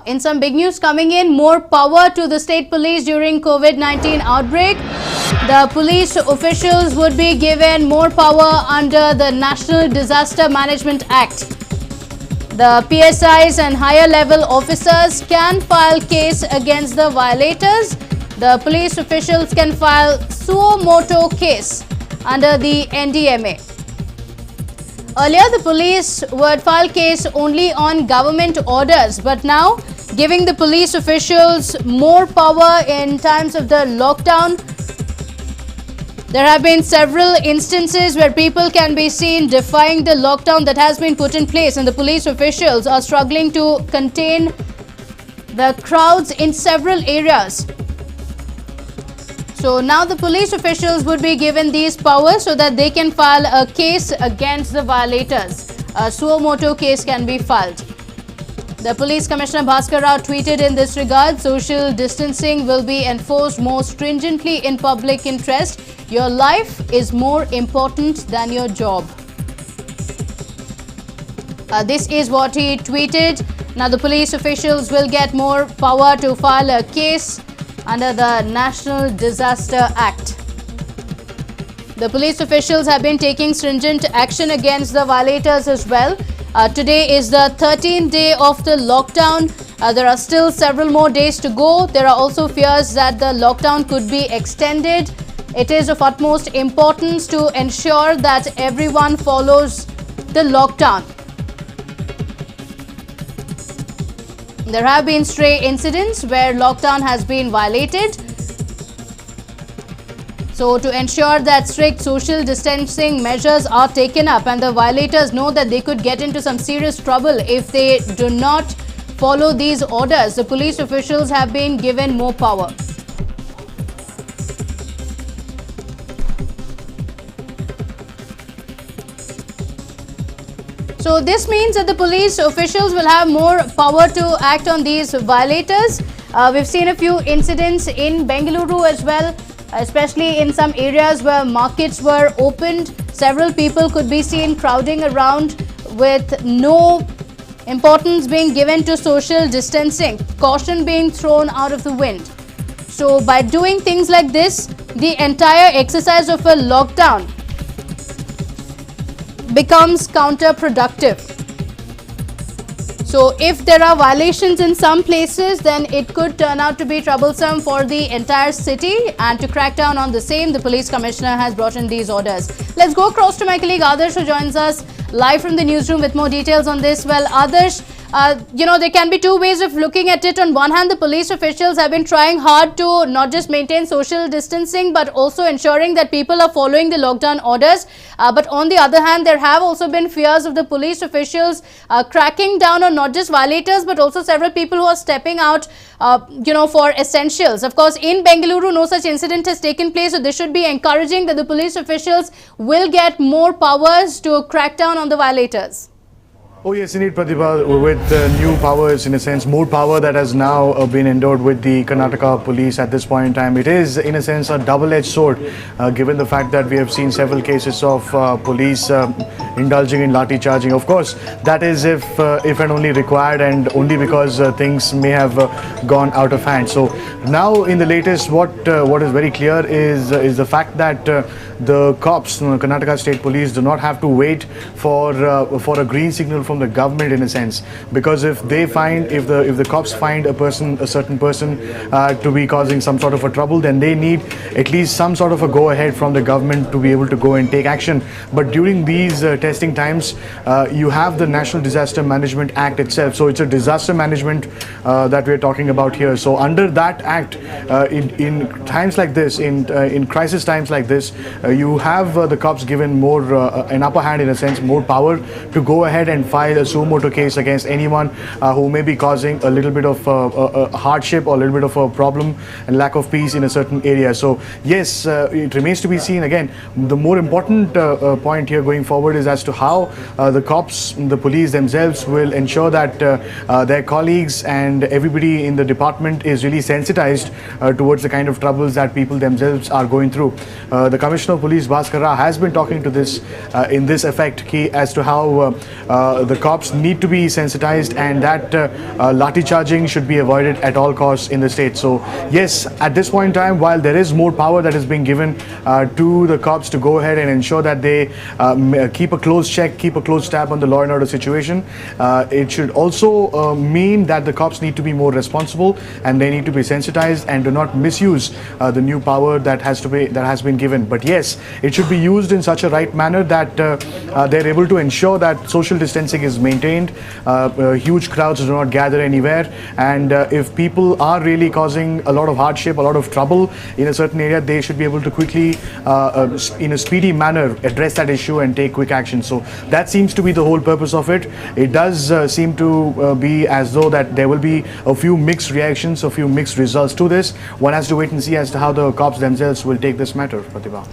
In some big news coming in, more power to the state police during COVID-19 outbreak. The police officials would be given more power under the National Disaster Management Act. The PSIs and higher level officers can file case against the violators. The police officials can file Suo Moto case under the Ndma. Earlier, the police would file case only on government orders, but now giving the police officials more power in times of the lockdown. There have been several instances where people can be seen defying the lockdown that has been put in place, and the police officials are struggling to contain the crowds in several areas. So now the police officials would be given these powers so that they can file a case against the violators. A Suo Moto case can be filed. The Police Commissioner Bhaskar Rao tweeted in this regard, social distancing will be enforced more stringently in public interest. Your life is more important than your job. This is what he tweeted. Now the police officials will get more power to file a case under the National Disaster Act. The police officials have been taking stringent action against the violators as well. Today is the 13th day of the lockdown. There are still several more days to go. There are also fears that the lockdown could be extended. It is of utmost importance to ensure that everyone follows the lockdown. There have been stray incidents where lockdown has been violated. So to ensure that strict social distancing measures are taken up and the violators know that they could get into some serious trouble if they do not follow these orders, the police officials have been given more power. So this means that the police officials will have more power to act on these violators. We've seen a few incidents in Bengaluru as well, especially in some areas where markets were opened. Several people could be seen crowding around with no importance being given to social distancing, caution being thrown out of the wind. So by doing things like this, the entire exercise of a lockdown becomes counterproductive. So if there are violations in some places, then it could turn out to be troublesome for the entire city, and to crack down on the same, the police commissioner has brought in these orders. Let's go across to my colleague Adarsh, who joins us live from the newsroom with more details on this. Well, Adarsh, there can be two ways of looking at it. On one hand, the police officials have been trying hard to not just maintain social distancing, but also ensuring that people are following the lockdown orders. But on the other hand, there have also been fears of the police officials cracking down on not just violators, but also several people who are stepping out, for essentials. Of course, in Bengaluru, no such incident has taken place. So this should be encouraging that the police officials will get more powers to crack down on the violators. Oh yes, indeed, Pratibha, with new powers, in a sense, more power that has now been endowed with the Karnataka police at this point in time. It is, in a sense, a double-edged sword, given the fact that we have seen several cases of police indulging in lathi charging. Of course, that is if and only required, and only because things may have gone out of hand. So now, in the latest, what is very clear is the fact that the cops, Karnataka State Police, do not have to wait for a green signal from the government, in a sense, because if the cops find a certain person to be causing some sort of a trouble, then they need at least some sort of a go ahead from the government to be able to go and take action. But during these testing times, you have the National Disaster Management Act itself. So it's a disaster management that we're talking about here. So under that act, in times like this, in crisis times like this, you have the cops given more an upper hand, in a sense, more power to go ahead and file a Suo Moto case against anyone who may be causing a little bit of a hardship or a little bit of a problem and lack of peace in a certain area. So yes, it remains to be seen. Again, the more important point here going forward is as to how the cops, the police themselves, will ensure that their colleagues and everybody in the department is really sensitized towards the kind of troubles that people themselves are going through. The Commissioner of Police Bhaskar Rao has been talking to this in this effect as to how the cops need to be sensitized and that lathi charging should be avoided at all costs in the state. So yes, at this point in time, while there is more power that is being given to the cops to go ahead and ensure that they keep a close check, keep a close tab on the law and order situation, it should also mean that the cops need to be more responsible and they need to be sensitized and do not misuse the new power that has been given. But yes, it should be used in such a right manner that they're able to ensure that social distancing is maintained, huge crowds do not gather anywhere, and if people are really causing a lot of hardship, a lot of trouble in a certain area, they should be able to quickly in a speedy manner address that issue and take quick action. So that seems to be the whole purpose of it. It does seem to be as though that there will be a few mixed reactions, a few mixed results to this. One has to wait and see as to how the cops themselves will take this matter, Pratibha.